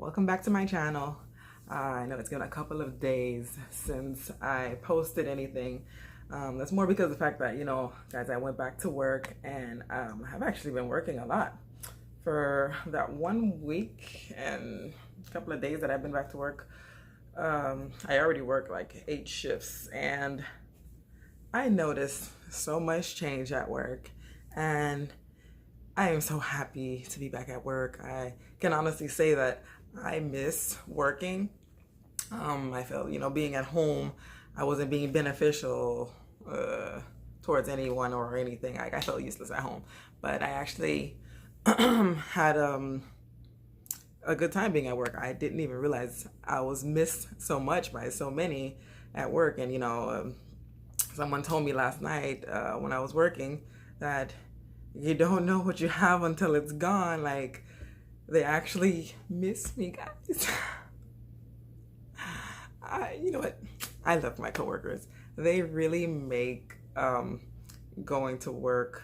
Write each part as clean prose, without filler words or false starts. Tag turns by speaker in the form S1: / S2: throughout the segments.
S1: Welcome back to my channel. I know it's been a couple of days since I posted anything. That's more because of the fact that, guys, I went back to work and I've actually been working a lot. For that 1 week and a couple of days that I've been back to work, I already work like 8 shifts, and I noticed so much change at work, and I am so happy to be back at work. I can honestly say that I miss working. I felt, being at home, I wasn't being beneficial towards anyone or anything. I felt useless at home. But I actually had a good time being at work. I didn't even realize I was missed so much by so many at work. And, someone told me last night when I was working that you don't know what you have until it's gone. Like, they actually miss me, guys. You know what? I love my coworkers. They really make going to work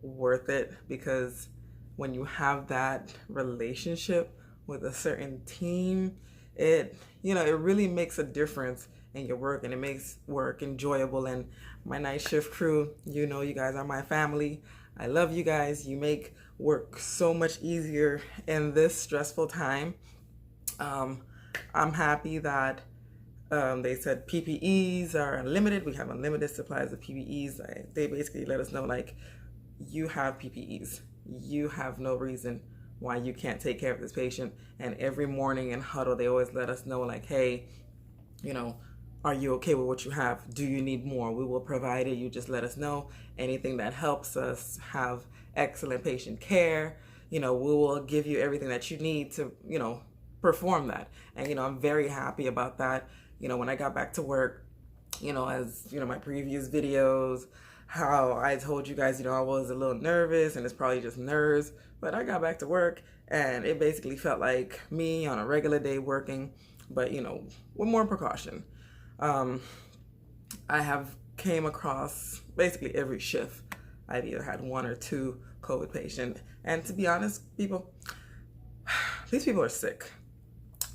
S1: worth it, because when you have that relationship with a certain team, it really makes a difference in your work, and it makes work enjoyable. And my night shift crew, you guys are my family. I love you guys. You make work so much easier in this stressful time. I'm happy that they said PPEs are unlimited. We have unlimited supplies of PPEs. They basically let us know, like, you have PPEs. You have no reason why you can't take care of this patient. And every morning in huddle, they always let us know, like, hey, are you okay with what you have? Do you need more? We will provide it. You just let us know. Anything that helps us have excellent patient care, we will give you everything that you need to, perform that. And, I'm very happy about that. When I got back to work, as, my previous videos, how I told you guys, I was a little nervous, and it's probably just nerves, but I got back to work and it basically felt like me on a regular day working, but, with more precaution. I have came across basically every shift. I've either had 1 or 2 COVID patients. And to be honest, these people are sick.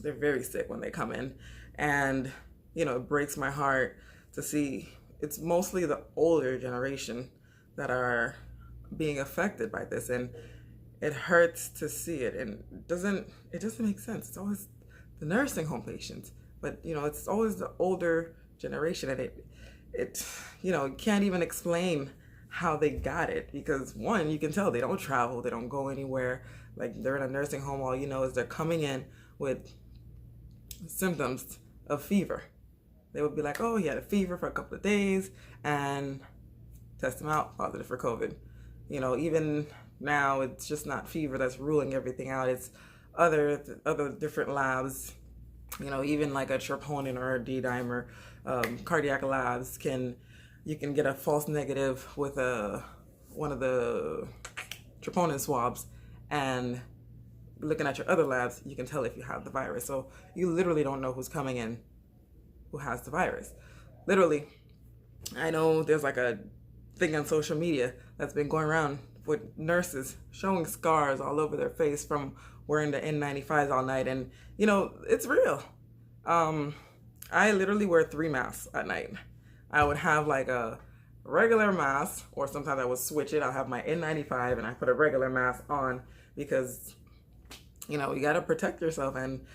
S1: They're very sick when they come in. And, it breaks my heart to see it's mostly the older generation that are being affected by this. And it hurts to see it. And it doesn't make sense. It's always the nursing home patients. But, it's always the older generation, and it can't even explain how they got it, because one, you can tell they don't travel, they don't go anywhere. Like, they're in a nursing home, all you know is they're coming in with symptoms of fever. They would be like, oh, he had a fever for a couple of days, and test him out, positive for COVID. Even now, it's just not fever that's ruling everything out. It's other different labs. Even like a troponin or a D-dimer, cardiac labs you can get a false negative with one of the troponin swabs, and looking at your other labs, you can tell if you have the virus. So you literally don't know who's coming in who has the virus. Literally, I know there's like a thing on social media that's been going around with nurses showing scars all over their face from wearing the N95s all night. And, it's real. I literally wear 3 masks at night. I would have like a regular mask, or sometimes I would switch it. I'll have my N95 and I put a regular mask on, because, you got to protect yourself. And,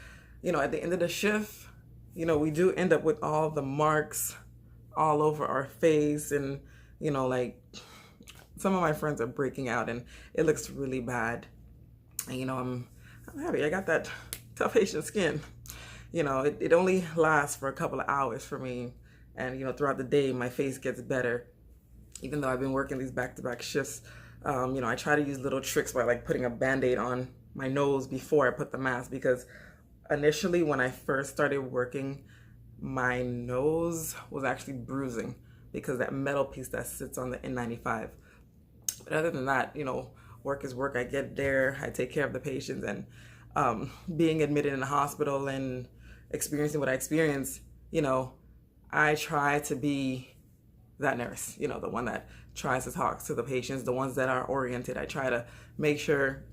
S1: at the end of the shift, we do end up with all the marks all over our face. And, like, some of my friends are breaking out and it looks really bad. And, I'm happy I got that tough Asian skin. It only lasts for a couple of hours for me. And, throughout the day, my face gets better. Even though I've been working these back-to-back shifts, I try to use little tricks by, like, putting a Band-Aid on my nose before I put the mask. Because initially, when I first started working, my nose was actually bruising because that metal piece that sits on the N95. But other than that, work is work. I get there, I take care of the patients, and being admitted in the hospital and experiencing what I experienced, I try to be that nurse, the one that tries to talk to the patients, the ones that are oriented. I try to make sure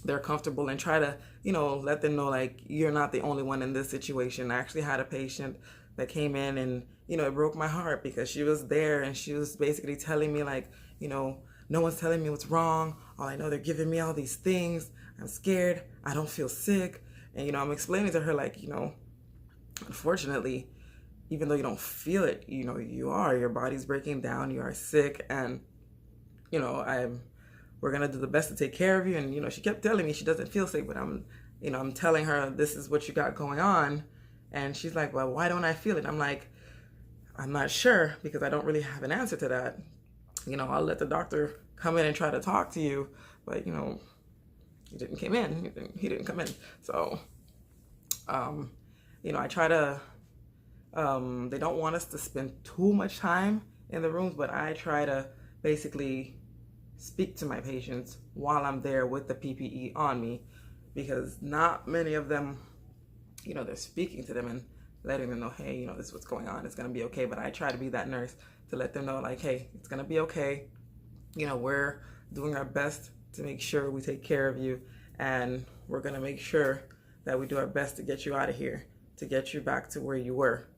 S1: they're comfortable, and try to, let them know like you're not the only one in this situation. I actually had a patient that came in, and, it broke my heart because she was there and she was basically telling me like, no one's telling me what's wrong. All I know, they're giving me all these things. I'm scared. I don't feel sick. And, I'm explaining to her like, unfortunately, even though you don't feel it, your body's breaking down, you are sick, and, we're going to do the best to take care of you. And, she kept telling me she doesn't feel sick, but I'm telling her this is what you got going on. And she's like, well, why don't I feel it? I'm like, I'm not sure, because I don't really have an answer to that. I'll let the doctor come in and try to talk to you, but, he didn't come in. He didn't come in. So, I try to, they don't want us to spend too much time in the rooms, but I try to basically speak to my patients while I'm there with the PPE on me, because not many of them, they're speaking to them and letting them know, hey, this is what's going on. It's going to be okay. But I try to be that nurse to let them know like, hey, it's going to be okay. We're doing our best to make sure we take care of you, and we're going to make sure that we do our best to get you out of here, to get you back to where you were,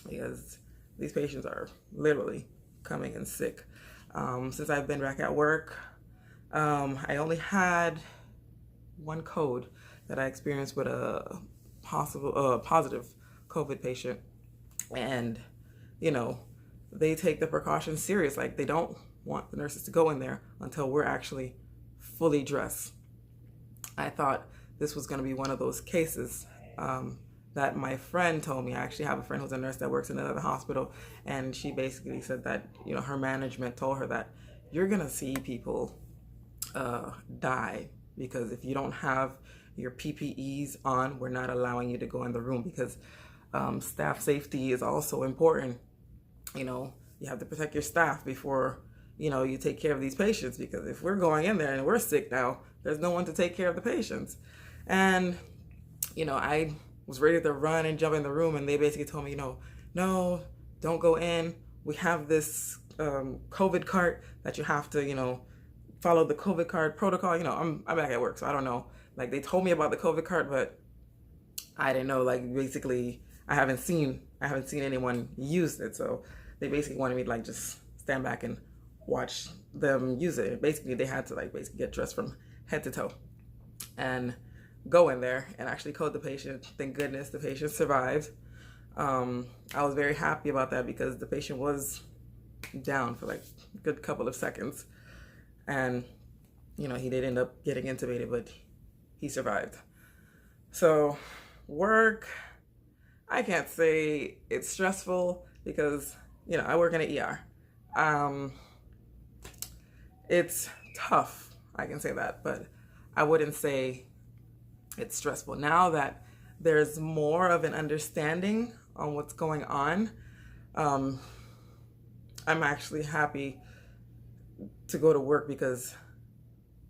S1: because these patients are literally coming in sick. Since I've been back at work, I only had one code that I experienced with a positive COVID patient, and they take the precautions serious. Like, they don't want the nurses to go in there until we're actually fully dressed. I thought this was going to be one of those cases that my friend told me. I actually have a friend who's a nurse that works in another hospital, and she basically said that her management told her that you're going to see people die, because if you don't have your PPEs on, we're not allowing you to go in the room, because staff safety is also important. You have to protect your staff before, you take care of these patients, because if we're going in there and we're sick now, there's no one to take care of the patients. And, I was ready to run and jump in the room, and they basically told me, no, don't go in. We have this COVID cart that you have to, follow the COVID cart protocol. I'm back at work, so I don't know. Like, they told me about the COVID cart, but I didn't know, like, basically, I haven't seen anyone use it. So they basically wanted me to, like, just stand back and watch them use it. And basically, they had to, like, basically get dressed from head to toe and go in there and actually code the patient. Thank goodness the patient survived. I was very happy about that, because the patient was down for, like, a good couple of seconds. And, he did end up getting intubated, but he survived. So work, I can't say it's stressful, because, I work in an ER. It's tough, I can say that, but I wouldn't say it's stressful. Now that there's more of an understanding on what's going on, I'm actually happy to go to work, because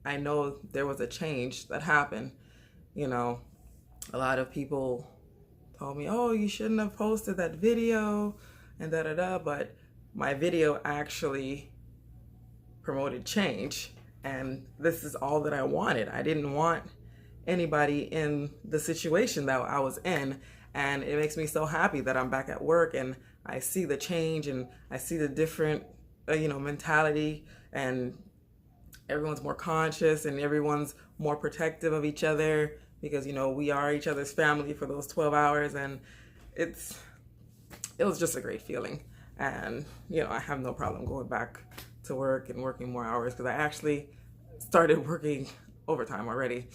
S1: I know there was a change that happened. A lot of people told me, oh, you shouldn't have posted that video and da-da-da, but my video actually promoted change, and this is all that I wanted. I didn't want anybody in the situation that I was in, and it makes me so happy that I'm back at work and I see the change, and I see the different mentality, and everyone's more conscious and everyone's more protective of each other, because we are each other's family for those 12 hours, and it was just a great feeling. And I have no problem going back to work and working more hours, because I actually started working overtime already.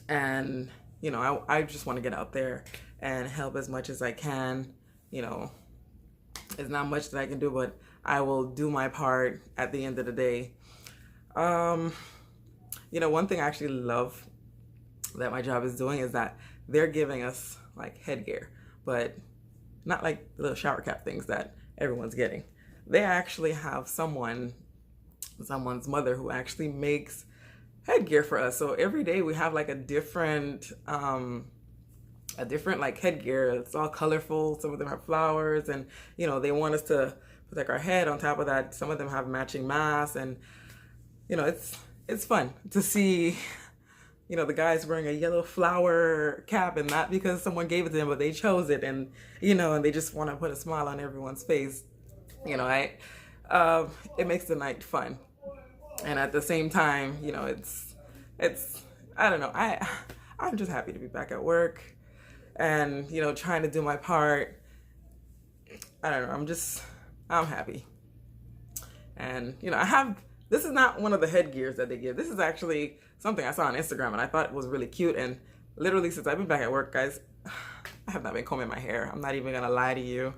S1: And I just want to get out there and help as much as I can. It's not much that I can do, but I will do my part at the end of the day. One thing I actually love that my job is doing is that they're giving us like headgear, but not like the little shower cap things that everyone's getting. They actually have someone's mother who actually makes headgear for us. So every day we have like a different like headgear. It's all colorful. Some of them have flowers, and they want us to protect our head. On top of that, some of them have matching masks, and it's fun to see you know, the guy's wearing a yellow flower cap, and not because someone gave it to them, but they chose it, and, you know, and they just want to put a smile on everyone's face. You know, it makes the night fun. And at the same time, you know, it's, I don't know, I'm just happy to be back at work and, you know, trying to do my part. I don't know, I'm happy. And, you know, this is not one of the headgears that they give. This is actually something I saw on Instagram, and I thought it was really cute. And literally, since I've been back at work, guys, I have not been combing my hair. I'm not even gonna lie to you.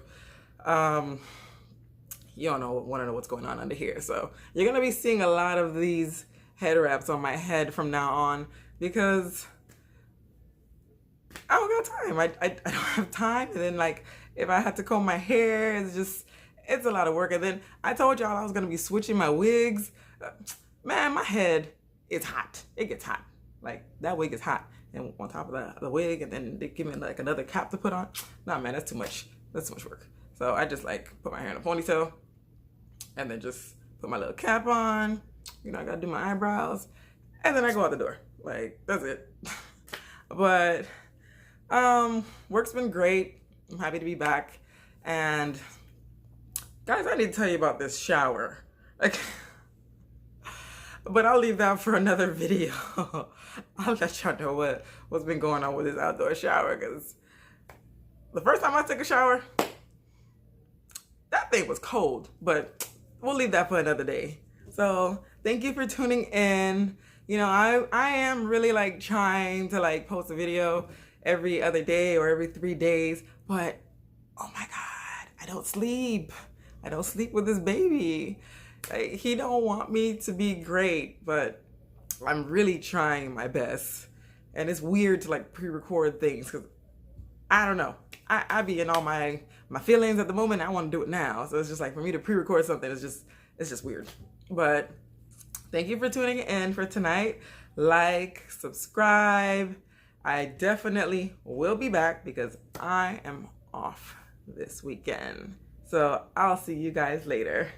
S1: You don't want to know what's going on under here. So you're gonna be seeing a lot of these head wraps on my head from now on, because I don't got time. I don't have time. And then, like, if I had to comb my hair, it's a lot of work. And then I told y'all I was gonna be switching my wigs. Man, my head is hot. It gets hot. Like, that wig is hot. And on top of the wig, and then they give me like another cap to put on. Nah, man, that's too much. That's too much work. So I just like put my hair in a ponytail and then just put my little cap on. You know, I gotta do my eyebrows, and then I go out the door. Like, that's it. But work's been great. I'm happy to be back. And guys, I need to tell you about this shower. Like, but I'll leave that for another video. I'll let y'all know what's been going on with this outdoor shower, because the first time I took a shower, that thing was cold, but we'll leave that for another day. So thank you for tuning in. You know, I am really like trying to like post a video every other day or every 3 days, but oh my God, I don't sleep. I don't sleep with this baby. Like, he don't want me to be great, but I'm really trying my best. And it's weird to like pre-record things, because I don't know. I be in all my feelings at the moment. I want to do it now. So it's just like, for me to pre-record something, it's just weird. But thank you for tuning in for tonight. Like, subscribe. I definitely will be back, because I am off this weekend. So I'll see you guys later.